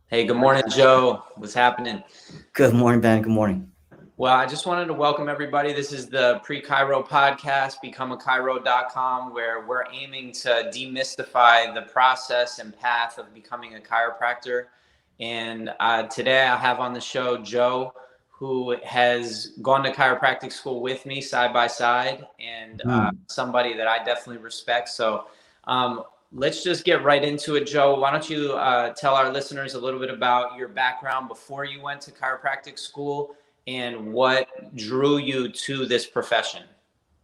Hey, good morning, Joe. What's happening? Good morning, Ben. Good morning. Well, I just wanted to welcome everybody. This is the Pre-Chiro podcast, becomeachiro.com, where we're aiming to demystify the process and path of becoming a chiropractor. And today I have on the show Joe, who has gone to chiropractic school with me side by side, and somebody that I definitely respect. So let's just get right into it, Joe. Why don't you tell our listeners a little bit about your background before you went to chiropractic school and what drew you to this profession?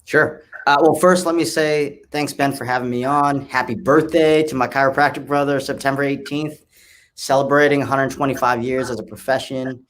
Sure. Well, first, let me say thanks, Ben, for having me on. Happy birthday to my chiropractic brother, September 18th, celebrating 125 years as a profession.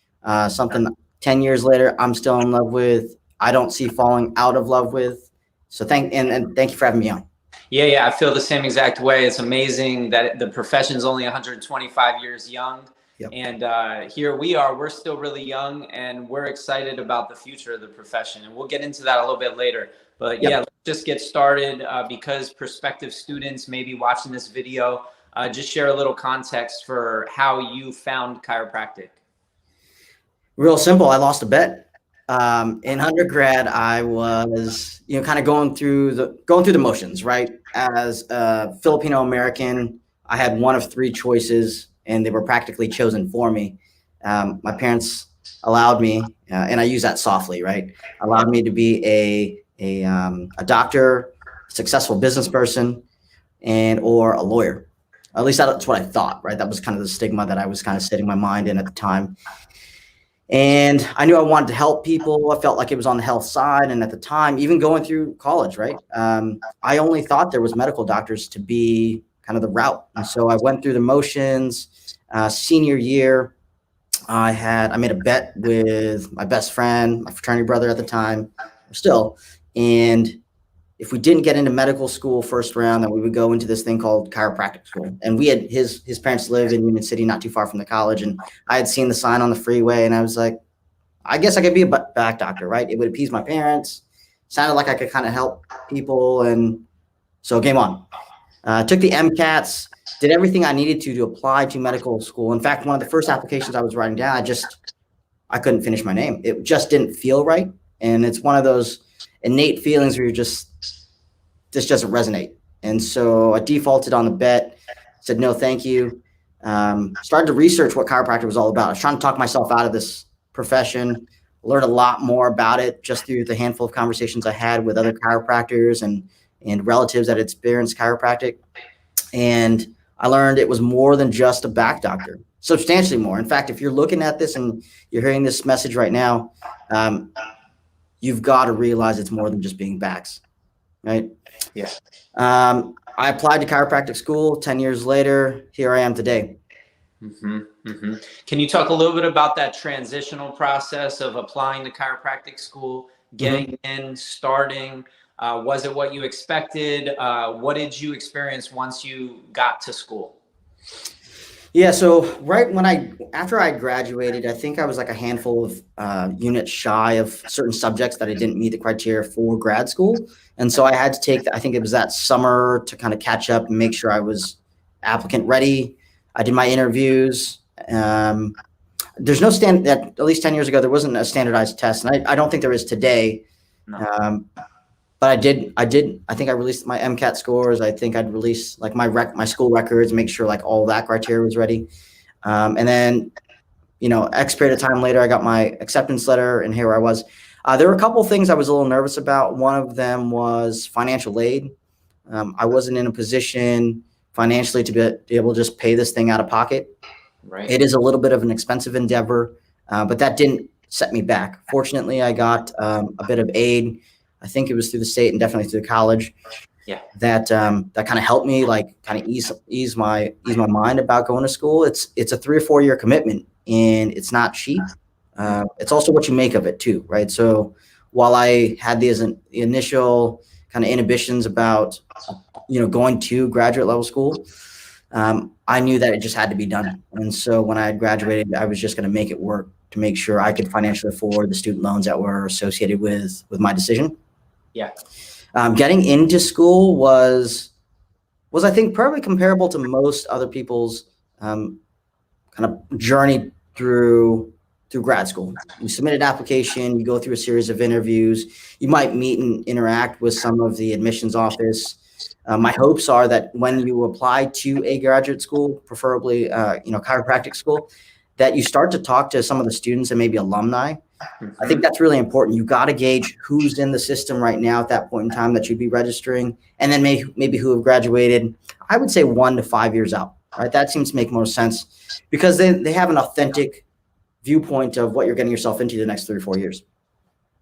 Something 10 years later, I'm still in love with. I don't see falling out of love with. So thank you for having me on. Yeah, I feel the same exact way. It's amazing that the profession's only 125 years young. Yep. And here we are, we're still really young, and we're excited about the future of the profession. And we'll get into that a little bit later. But yeah, let's just get started because prospective students may be watching this video. Just share a little context for how you found chiropractic. Real simple. I lost a bet. In undergrad, I was, kind of going through the motions, right? As a Filipino American, I had one of three choices, and they were practically chosen for me. My parents allowed me, and I use that softly, right? Allowed me to be a doctor, successful business person, or a lawyer. At least that's what I thought, right? That was kind of the stigma that I was kind of setting my mind in at the time. And I knew I wanted to help people. I felt like it was on the health side. And at the time, even going through college, right, I only thought there was medical doctors to be kind of the route. And so I went through the motions. Senior year, I made a bet with my best friend, my fraternity brother at the time, still. And if we didn't get into medical school first round, then we would go into this thing called chiropractic school. And we had his parents lived in Union City, not too far from the college. And I had seen the sign on the freeway, and I was like, I guess I could be a back doctor, right? It would appease my parents. Sounded like I could kind of help people. And so game on. Took the MCATs, did everything I needed to apply to medical school. In fact, one of the first applications I was writing down, I couldn't finish my name. It just didn't feel right. And it's one of those innate feelings where this doesn't resonate. And so I defaulted on the bet, said, no, thank you. Started to research what chiropractic was all about. I was trying to talk myself out of this profession, learned a lot more about it just through the handful of conversations I had with other chiropractors and relatives that had experienced chiropractic. And I learned it was more than just a back doctor, substantially more. In fact, if you're looking at this and you're hearing this message right now, you've got to realize it's more than just being backs, right? Yeah. I applied to chiropractic school. 10 years later, here I am today. Can you talk a little bit about that transitional process of applying to chiropractic school, getting in, starting? Was it what you expected? What did you experience once you got to school? Yeah, so after I graduated, I think I was like a handful of units shy of certain subjects that I didn't meet the criteria for grad school. And so I had to take, I think it was that summer to kind of catch up and make sure I was applicant ready. I did my interviews. There's no at least 10 years ago, there wasn't a standardized test. And I don't think there is today. No. But I think I released my MCAT scores. I think I'd release like my school records, make sure like all that criteria was ready. And then, X period of time later, I got my acceptance letter, and here I was. There were a couple of things I was a little nervous about. One of them was financial aid. I wasn't in a position financially to be able to just pay this thing out of pocket. Right. It is a little bit of an expensive endeavor, but that didn't set me back. Fortunately, I got a bit of aid. I think it was through the state and definitely through the college. Yeah. That kind of helped me, like, kind of ease my mind about going to school. It's a 3 or 4 year commitment, and it's not cheap. It's also what you make of it too, right? So while I had these initial kind of inhibitions about, going to graduate level school, I knew that it just had to be done. And so when I had graduated, I was just going to make it work to make sure I could financially afford the student loans that were associated with my decision. Yeah. Getting into school was I think probably comparable to most other people's kind of journey through grad school. You submit an application, you go through a series of interviews, you might meet and interact with some of the admissions office. My hopes are that when you apply to a graduate school, preferably chiropractic school, that you start to talk to some of the students and maybe alumni. I think that's really important. You got to gauge who's in the system right now at that point in time that you'd be registering, and then maybe who have graduated. I would say 1 to 5 years out, right? That seems to make more sense because they have an authentic viewpoint of what you're getting yourself into the next 3 or 4 years.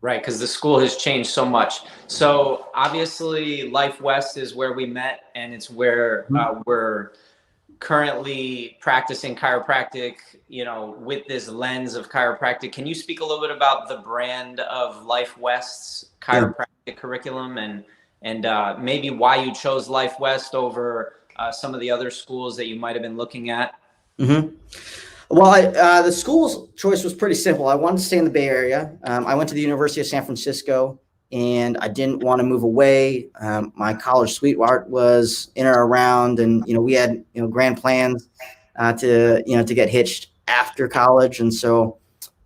Right, because the school has changed so much. So obviously, Life West is where we met, and it's where we're currently practicing chiropractic, with this lens of chiropractic. Can you speak a little bit about the brand of Life West's chiropractic curriculum and maybe why you chose Life West over some of the other schools that you might have been looking at? Mm-hmm. Well, the school's choice was pretty simple. I wanted to stay in the Bay Area. I went to the University of San Francisco, and I didn't want to move away. My college sweetheart was in or around, and we had grand plans to get hitched after college, and so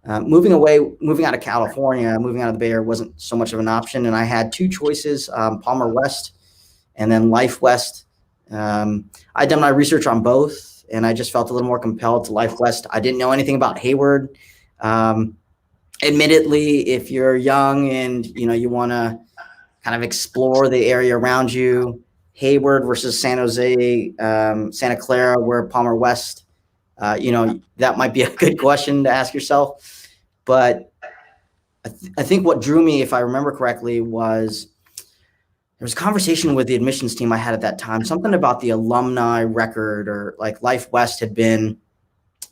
moving out of California, moving out of the Bay Area wasn't so much of an option. And I had 2 choices: Palmer West and then Life West. I'd done my research on both, and I just felt a little more compelled to Life West. I didn't know anything about Hayward. Admittedly, if you're young and you want to kind of explore the area around you, Hayward versus San Jose, Santa Clara, where Palmer West, that might be a good question to ask yourself. But I think what drew me, if I remember correctly, was there was a conversation with the admissions team I had at that time, something about the alumni record, or like Life West had been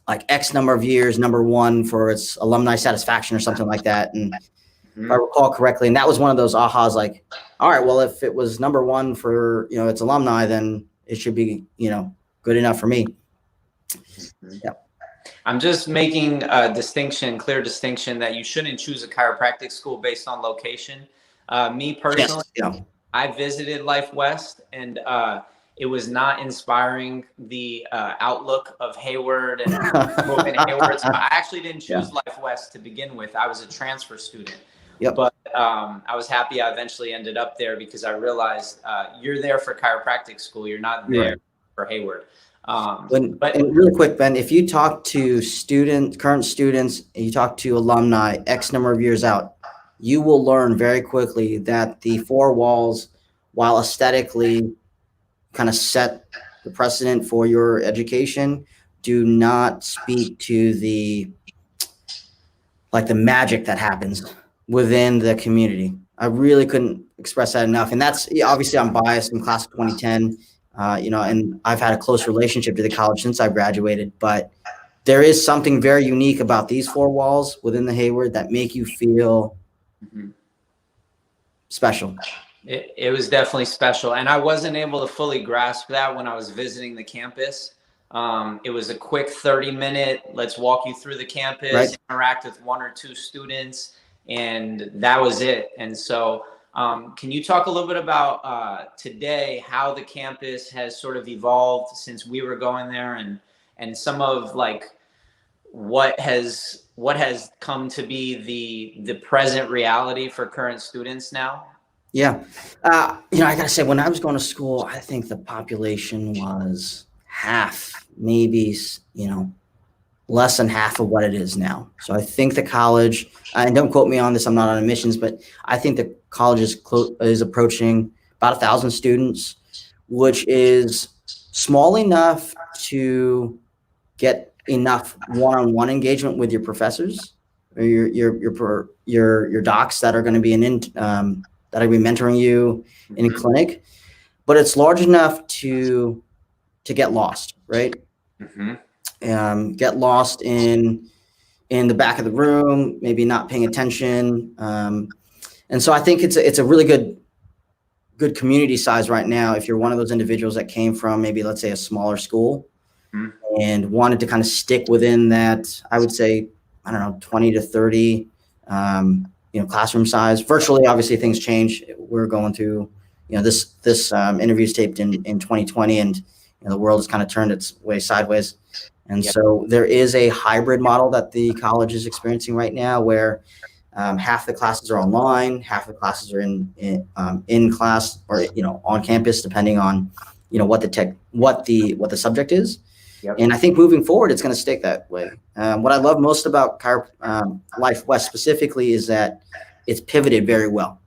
like X number of years #1 for its alumni satisfaction or something like that. And if I recall correctly, and that was one of those ahas, like, all right, well, if it was #1 for, its alumni, then it should be, good enough for me. Yeah. I'm just making a clear distinction that you shouldn't choose a chiropractic school based on location. Me personally, yes, I visited Life West, and it was not inspiring the outlook of Hayward and moving to Hayward. So I actually didn't choose Life West to begin with. I was a transfer student. Yep. But I was happy I eventually ended up there because I realized you're there for chiropractic school. You're not there for Hayward. But really quick, Ben, if you talk to current students, and you talk to alumni X number of years out, you will learn very quickly that the 4 walls, while aesthetically kind of set the precedent for your education, do not speak to the magic that happens within the community. I really couldn't express that enough. And that's obviously, I'm biased in class of 2010, and I've had a close relationship to the college since I graduated, but there is something very unique about these 4 walls within the Hayward that make you feel special. It was definitely special. And I wasn't able to fully grasp that when I was visiting the campus. It was a quick 30-minute, let's walk you through the campus, interact with 1 or 2 students, and that was it. And so can you talk a little bit about today, how the campus has sort of evolved since we were going there, and some of what has come to be the present reality for current students now? Yeah. I gotta say, when I was going to school, I think the population was half, maybe, less than half of what it is now. So I think the college, and don't quote me on this, I'm not on admissions, but I think the college is approaching about 1,000 students, which is small enough to get enough one-on-one engagement with your professors or your docs that are going to be that are going to be mentoring you in a clinic, but it's large enough to get lost, right? Get lost in the back of the room, maybe not paying attention, and so I think it's a really good community size right now. If you're one of those individuals that came from maybe, let's say, a smaller school and wanted to kind of stick within that, I would say, I don't know, 20 to 30, classroom size. Virtually, obviously, things change. We're going through, this interview is taped in 2020, and the world has kind of turned its way sideways. And Yep. so there is a hybrid model that the college is experiencing right now where half the classes are online, half the classes are in class or on campus, depending on what the subject is. Yep. And I think moving forward, it's going to stick that way. What I love most about Life West specifically is that it's pivoted very well.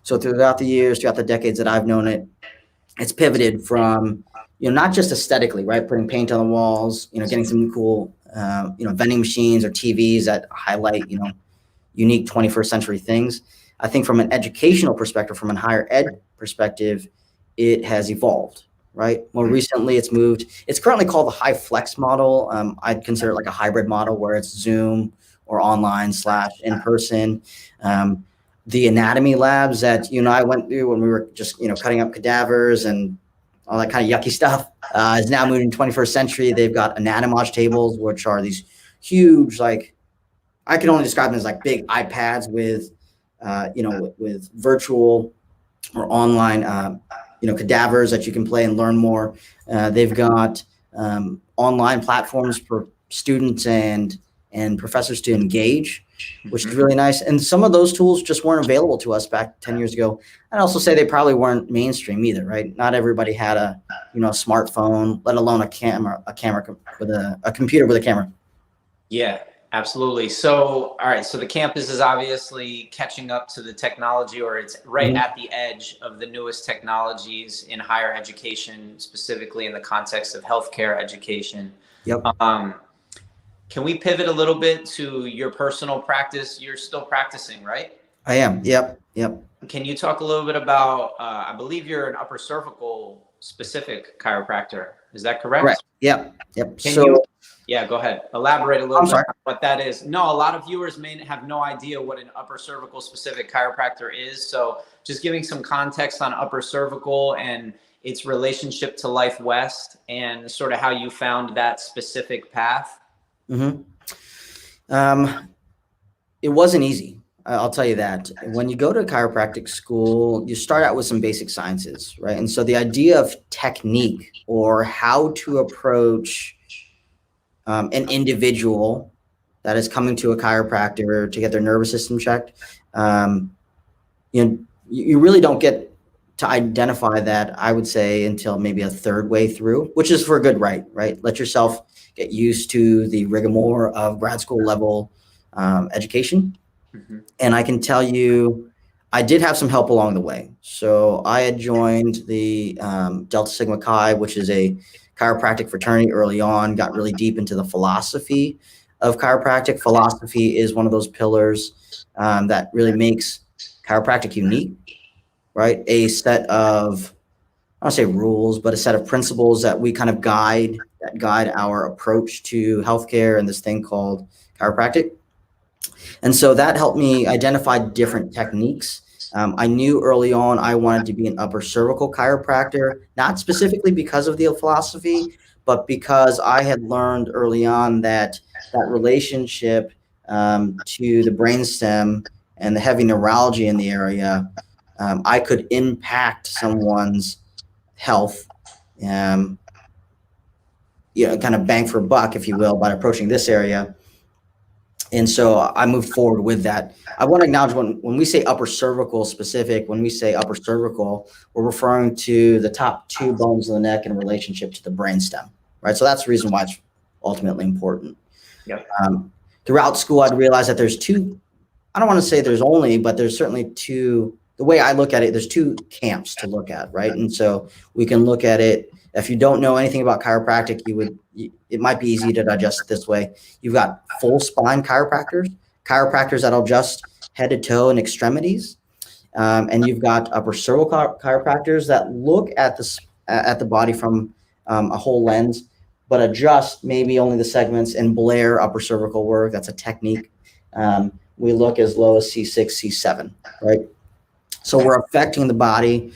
So throughout the years, throughout the decades that I've known it, it's pivoted from not just aesthetically, right, putting paint on the walls, getting some cool vending machines or TVs that highlight unique 21st century things. I think from an educational perspective, from a higher ed perspective, it has evolved, right? More recently, it's currently called the high flex model. I'd consider it like a hybrid model where it's Zoom or online / in person. The anatomy labs that you and I went through when we were just cutting up cadavers and all that kind of yucky stuff is now moving 21st century. They've got anatomage tables, which are these huge, like, I can only describe them as like big iPads with with virtual or online cadavers that you can play and learn more. They've got online platforms for students and professors to engage, which is really nice. And some of those tools just weren't available to us back 10 years ago. I'd also say they probably weren't mainstream either, right? Not everybody had a smartphone, let alone a camera with a computer with a camera. Yeah, absolutely. So, all right. So the campus is obviously catching up to the technology, or it's right at the edge of the newest technologies in higher education, specifically in the context of healthcare education. Yep. Can we pivot a little bit to your personal practice? You're still practicing, right? I am. Yep. Can you talk a little bit about, I believe you're an upper cervical specific chiropractor. Is that correct? Correct. Yep. Yeah, go ahead. Elaborate a little bit on what that is. No, a lot of viewers may have no idea what an upper cervical specific chiropractor is. So just giving some context on upper cervical and its relationship to Life West and sort of how you found that specific path. It wasn't easy. I'll tell you that. When you go to chiropractic school, you start out with some basic sciences, right? And so the idea of technique or how to approach an individual that is coming to a chiropractor to get their nervous system checked, you really don't get to identify that, I would say, until maybe a third way through, which is for a good right? Let yourself get used to the rigmarole of grad school level education. And I can tell you, I did have some help along the way. So I had joined the Delta Sigma Chi, which is a chiropractic fraternity early on, got really deep into the philosophy of chiropractic. Philosophy is one of those pillars that really makes chiropractic unique, right? A set of, I don't say rules, but a set of principles that we kind of guide our approach to healthcare and this thing called chiropractic. And so that helped me identify different techniques. I knew early on I wanted to be an upper cervical chiropractor, not specifically because of the philosophy, but because I had learned early on that relationship to the brainstem and the heavy neurology in the area, I could impact someone's health, kind of bang for a buck, if you will, by approaching this area. And so I moved forward with that. I want to acknowledge when we say upper cervical specific, when we say upper cervical, we're referring to the top two bones of the neck in relationship to the brainstem, right? So that's the reason why it's ultimately important. Yep. Throughout school, I'd realized that there's two, I don't want to say there's only, but there's certainly two, the way I look at it, there's two camps to look at, right? And so we can look at it, if you don't know anything about chiropractic, it might be easy to digest it this way. You've got full spine chiropractors that'll adjust head to toe and extremities. And you've got upper cervical chiropractors that look at the body from a whole lens, but adjust maybe only the segments and blare upper cervical work. That's a technique. We look as low as C6, C7, right? So we're affecting the body.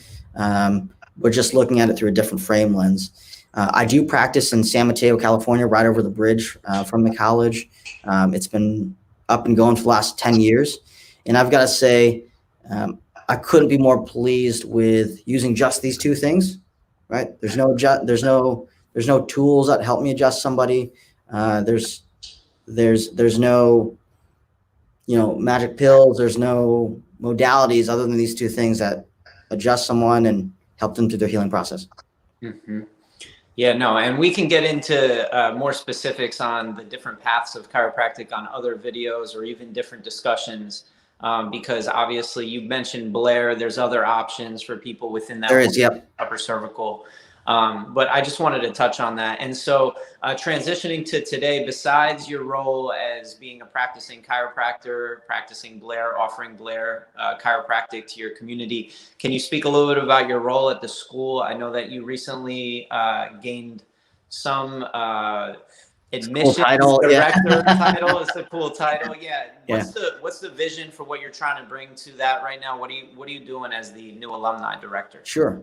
We're just looking at it through a different frame lens. I do practice in San Mateo, California, right over the bridge from the college. It's been up and going for the last 10 years. And I've got to say, I couldn't be more pleased with using just these two things, right? There's no tools that help me adjust somebody. There's no, magic pills. There's no modalities other than these two things that adjust someone and help them through their healing process. Mm-hmm. Yeah, no, and we can get into more specifics on the different paths of chiropractic on other videos or even different discussions, because obviously you mentioned Blair. There's other options for people within that There is, yep. upper cervical. But I just wanted to touch on that. And so transitioning to today, besides your role as being a practicing chiropractor, practicing Blair, offering Blair chiropractic to your community, can you speak a little bit about your role at the school? I know that you recently gained some admissions title, director yeah. title. It's a cool title. Yeah. Yeah. What's the vision for what you're trying to bring to that right now? What are you doing as the new alumni director? Sure.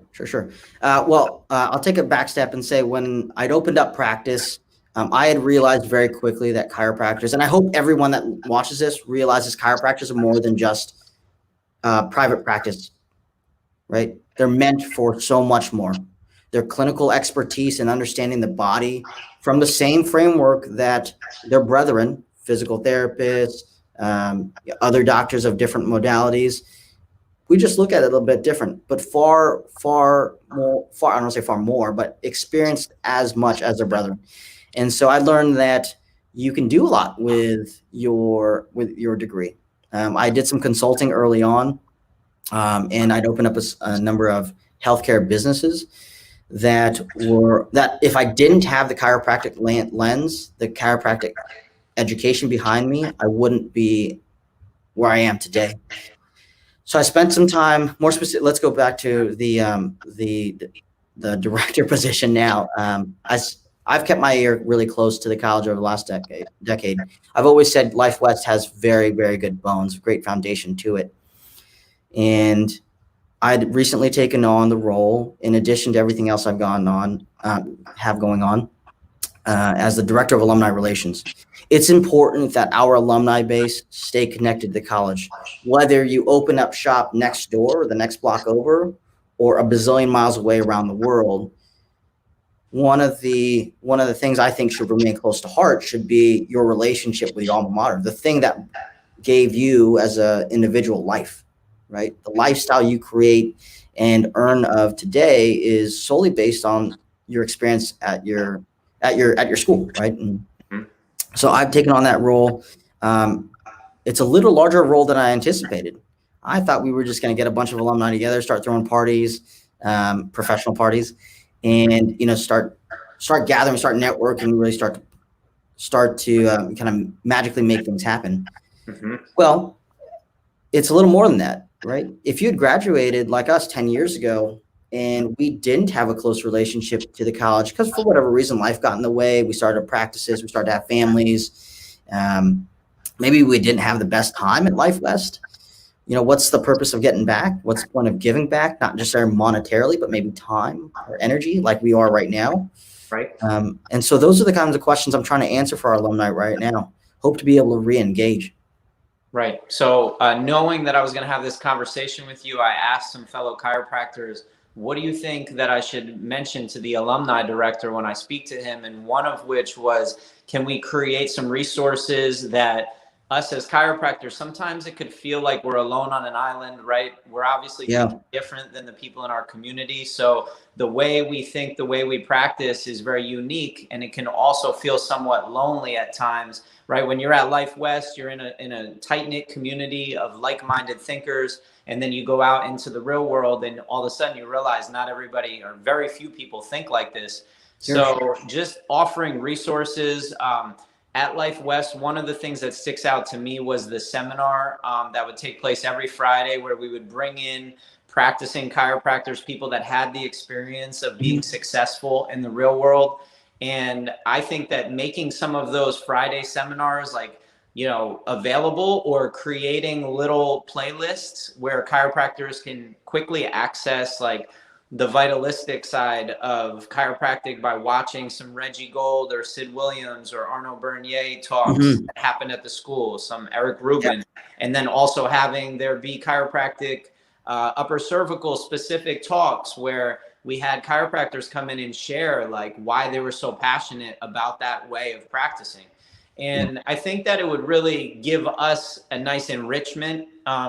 I'll take a back step and say when I'd opened up practice, I had realized very quickly that chiropractors, and I hope everyone that watches this realizes chiropractors are more than just private practice, right? They're meant for so much more. Their clinical expertise and understanding the body from the same framework that their brethren, physical therapists, other doctors of different modalities, we just look at it a little bit different, but far more, I don't want to say far more, but experienced as much as their brethren. And so I learned that you can do a lot with your degree. I did some consulting early on, and I'd opened up a number of healthcare businesses that if I didn't have the chiropractic lens, the chiropractic education behind me, I wouldn't be where I am today. So I spent some time more specific. Let's go back to the director position now. I've kept my ear really close to the college over the last decade. I've always said Life West has very, very good bones, great foundation to it. And I'd recently taken on the role, in addition to everything else I've have going on, as the director of alumni relations. It's important that our alumni base stay connected to the college, whether you open up shop next door or the next block over, or a bazillion miles away around the world. One of the things I think should remain close to heart should be your relationship with your alma mater, the thing that gave you as an individual life, right? The lifestyle you create and earn of today is solely based on your experience at your school, right? And so I've taken on that role. It's a little larger role than I anticipated. I thought we were just going to get a bunch of alumni together, start throwing parties, professional parties, and start gathering, start networking, really start to kind of magically make things happen. Mm-hmm. Well, it's a little more than that, right? If you had graduated like us 10 years ago and we didn't have a close relationship to the college because for whatever reason life got in the way, we started practices, we started to have families, maybe we didn't have the best time at Life West. What's the purpose of getting back? What's the point of giving back? Not just monetarily, but maybe time or energy like we are right now. Right. And so those are the kinds of questions I'm trying to answer for our alumni right now. Hope to be able to re-engage. Right. So knowing that I was going to have this conversation with you, I asked some fellow chiropractors, what do you think that I should mention to the alumni director when I speak to him? And one of which was, can we create some resources that us as chiropractors, sometimes it could feel like we're alone on an island, right? We're obviously different than the people in our community. So the way we think, the way we practice is very unique, and it can also feel somewhat lonely at times, right? When you're at Life West, you're in a tight-knit community of like-minded thinkers, and then you go out into the real world and all of a sudden you realize not everybody or very few people think like this. So just offering resources, at Life West, one of the things that sticks out to me was the seminar that would take place every Friday where we would bring in practicing chiropractors, people that had the experience of being successful in the real world. And I think that making some of those Friday seminars available, or creating little playlists where chiropractors can quickly access the vitalistic side of chiropractic by watching some Reggie Gold or Sid Williams or Arnaud Bernier talks that happened at the school, some Eric Rubin, and then also having there be chiropractic upper cervical specific talks where we had chiropractors come in and share like why they were so passionate about that way of practicing. And I think that it would really give us a nice enrichment,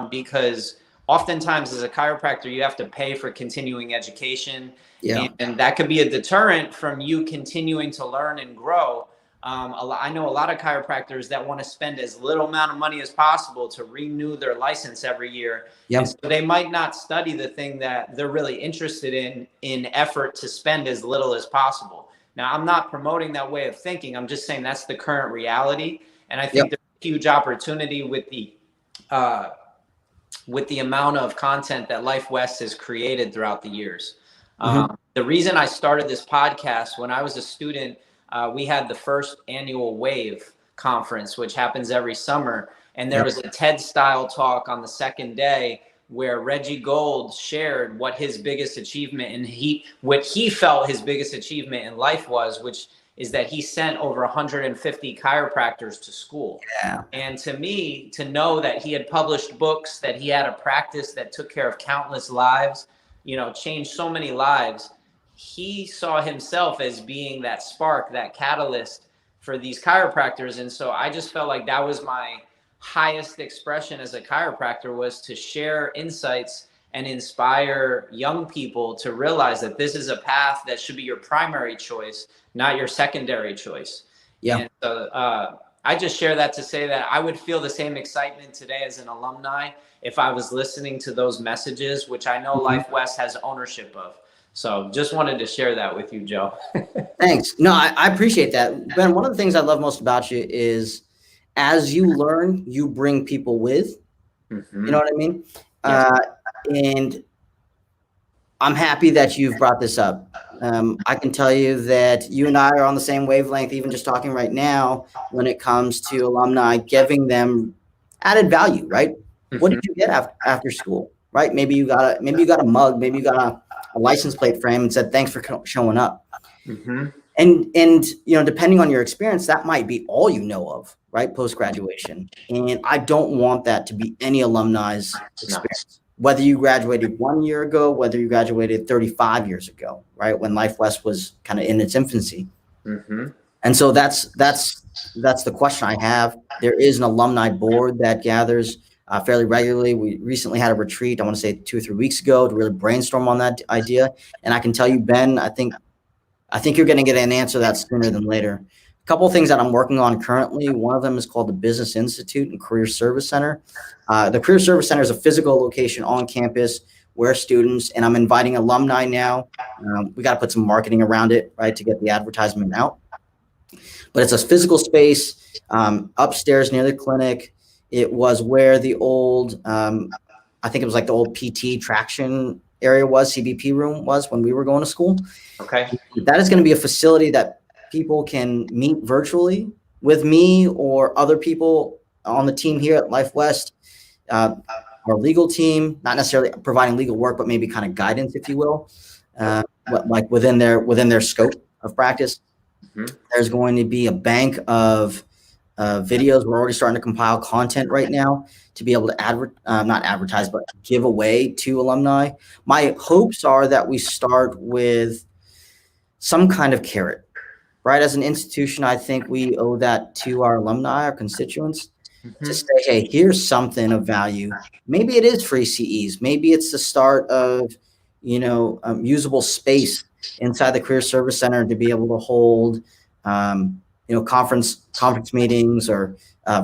because oftentimes as a chiropractor, you have to pay for continuing education. Yeah. And that could be a deterrent from you continuing to learn and grow. I know a lot of chiropractors that want to spend as little amount of money as possible to renew their license every year. Yeah. And so they might not study the thing that they're really interested in effort to spend as little as possible. Now, I'm not promoting that way of thinking. I'm just saying that's the current reality. And I think there's a huge opportunity with the amount of content that Life West has created throughout the years. The reason I started this podcast, when I was a student, we had the first annual WAVE conference, which happens every summer. And there was a TED style talk on the second day where Reggie Gold shared what his biggest achievement and what he felt his biggest achievement in life was, which is that he sent over 150 chiropractors to school. Yeah. And to me, to know that he had published books, that he had a practice that took care of countless lives, changed so many lives, he saw himself as being that spark, that catalyst for these chiropractors. And so I just felt like that was my highest expression as a chiropractor, was to share insights and inspire young people to realize that this is a path that should be your primary choice, not your secondary choice. Yeah. And so I just share that to say that I would feel the same excitement today as an alumni if I was listening to those messages, which I know Life West has ownership of. So just wanted to share that with you, Joe. Thanks. No, I appreciate that. Ben, one of the things I love most about you is as you learn, you bring people with. You know what I mean? Yes. And I'm happy that you've brought this up. I can tell you that you and I are on the same wavelength, even just talking right now, when it comes to alumni, giving them added value, right? What did you get after school, right? Maybe you got a mug, maybe you got a license plate frame and said, thanks for showing up. And depending on your experience, that might be all you know of, right? Post-graduation. And I don't want that to be any alumni's experience. Whether you graduated 1 year ago, whether you graduated 35 years ago, right? When Life West was kind of in its infancy. And so that's the question I have. There is an alumni board that gathers fairly regularly. We recently had a retreat, I want to say 2 or 3 weeks ago, to really brainstorm on that idea. And I can tell you, Ben, I think you're going to get an answer that sooner than later. A couple of things that I'm working on currently. One of them is called the Business Institute and Career Service Center. The Career Service Center is a physical location on campus where students, and I'm inviting alumni now. We got to put some marketing around it, right, to get the advertisement out. But it's a physical space upstairs near the clinic. It was where the old, I think it was like the old PT traction area was, CBP room was when we were going to school. Okay. That is going to be a facility that people can meet virtually with me or other people on the team here at Life West, our legal team, not necessarily providing legal work, but maybe kind of guidance, if you will, like within their scope of practice. There's going to be a bank of videos. We're already starting to compile content right now to be able to not advertise, but give away to alumni. My hopes are that we start with some kind of carrot, right? As an institution, I think we owe that to our alumni, our constituents, to say, hey, here's something of value. Maybe it is free CEs. Maybe it's the start of, usable space inside the Career Service Center to be able to hold, conference meetings or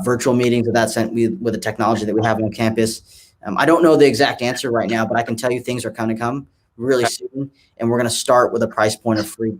virtual meetings of that sense with the technology that we have on campus. I don't know the exact answer right now, but I can tell you things are going to come really soon, and we're going to start with a price point of free.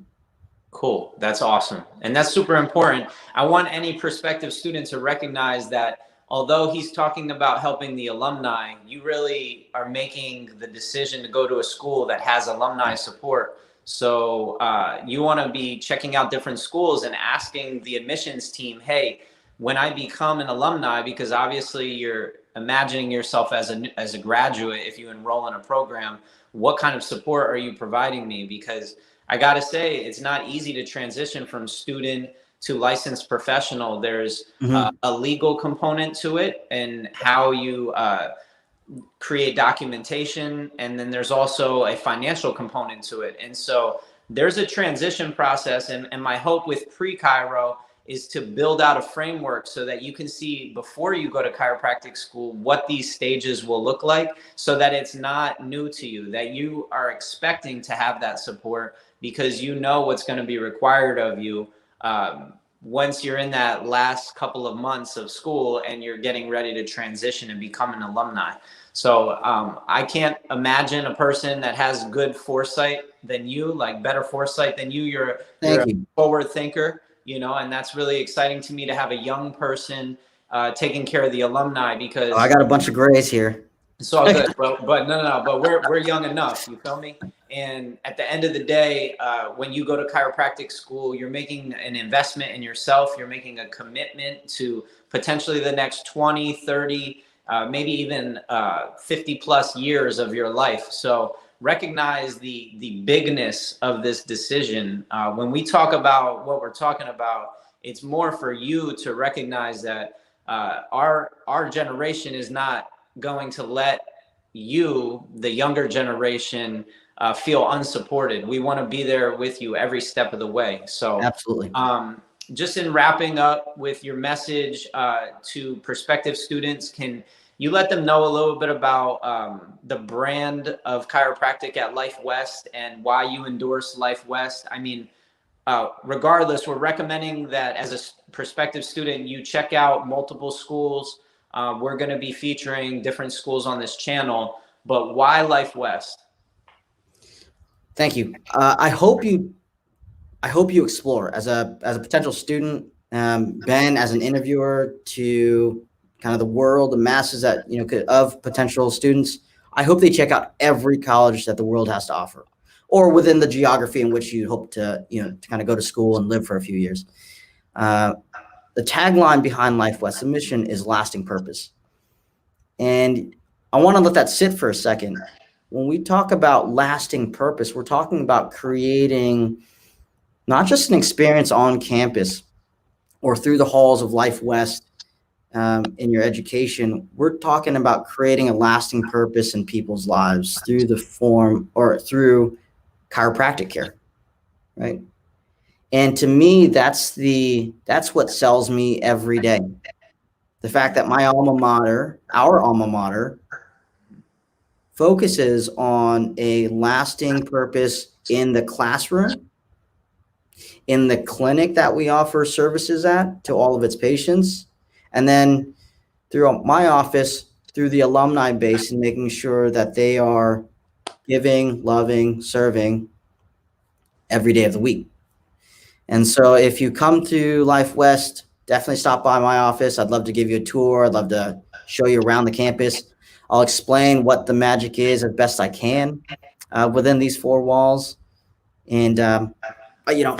Cool. That's awesome. And that's super important. I want any prospective student to recognize that although he's talking about helping the alumni, you really are making the decision to go to a school that has alumni support. So you want to be checking out different schools and asking the admissions team, hey, when I become an alumni, because obviously you're imagining yourself as a graduate, if you enroll in a program, what kind of support are you providing me? Because I got to say, it's not easy to transition from student to licensed professional. There's a legal component to it, and how you create documentation, and then there's also a financial component to it. And so there's a transition process, and my hope with pre-chiro is to build out a framework so that you can see before you go to chiropractic school what these stages will look like, so that it's not new to you, that you are expecting to have that support because you know what's going to be required of you once you're in that last couple of months of school and you're getting ready to transition and become an alumni. So I can't imagine a person that has good foresight than you, like better foresight than you. You're a forward thinker, you know, and that's really exciting to me to have a young person taking care of the alumni, because I got a bunch of grays here. It's all good, but no, but we're young enough. You feel me? And at the end of the day, when you go to chiropractic school, you're making an investment in yourself. You're making a commitment to potentially the next 20, 30, maybe even 50 plus years of your life. So recognize the bigness of this decision. When we talk about what we're talking about, it's more for you to recognize that our generation is not going to let you, the younger generation, feel unsupported. We want to be there with you every step of the way. So absolutely. Just in wrapping up with your message to prospective students, can you let them know a little bit about the brand of chiropractic at Life West and why you endorse Life West? I mean, regardless, we're recommending that as a prospective student, you check out multiple schools. We're going to be featuring different schools on this channel, but why Life West? Thank you. I hope you explore as a potential student, Ben, as an interviewer, to kind of the world, the masses that, you know, of potential students. I hope they check out every college that the world has to offer, or within the geography in which you hope to, you know, to kind of go to school and live for a few years. The tagline behind Life West, the mission, is lasting purpose. And I want to let that sit for a second. When we talk about lasting purpose, we're talking about creating not just an experience on campus or through the halls of Life West in your education. We're talking about creating a lasting purpose in people's lives through the form or through chiropractic care, right? And to me, that's what sells me every day. The fact that my alma mater, our alma mater, focuses on a lasting purpose in the classroom, in the clinic that we offer services at to all of its patients, and then through my office, through the alumni base, and making sure that they are giving, loving, serving every day of the week. And so if you come to Life West, definitely stop by my office. I'd love to give you a tour. I'd love to show you around the campus. I'll explain what the magic is as best I can within these four walls. And, you know,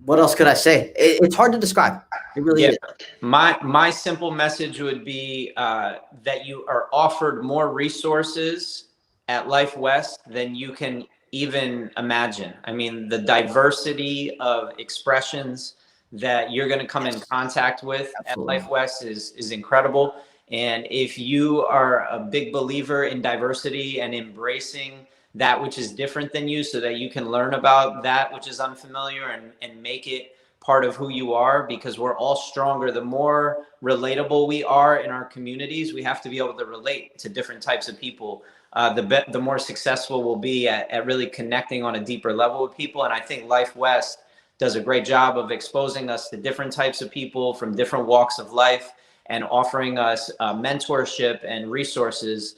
what else could I say? It's hard to describe. It really is. My simple message would be that you are offered more resources at Life West than you can even imagine. I mean, the diversity of expressions that you're going to come in contact with at Life West is incredible. And if you are a big believer in diversity and embracing that which is different than you, so that you can learn about that which is unfamiliar and make it part of who you are, because we're all stronger. The more relatable we are in our communities, we have to be able to relate to different types of people. The more successful we'll be at really connecting on a deeper level with people. And I think Life West does a great job of exposing us to different types of people from different walks of life and offering us mentorship and resources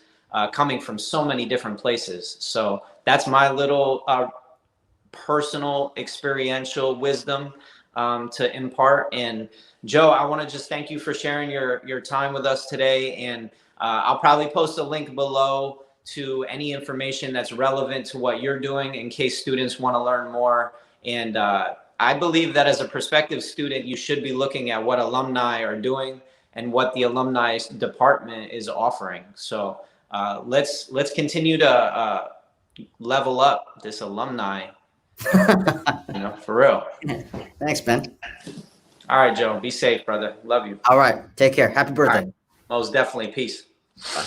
coming from so many different places. So that's my little personal experiential wisdom to impart. And Joe, I want to just thank you for sharing your time with us today. And I'll probably post a link below to any information that's relevant to what you're doing in case students want to learn more. And I believe that as a prospective student, you should be looking at what alumni are doing and what the alumni department is offering. So let's continue to level up this alumni, you know, for real. Thanks, Ben. All right, Joe, be safe, brother. Love you. All right. Take care. Happy birthday. Right. Most definitely. Peace. Bye.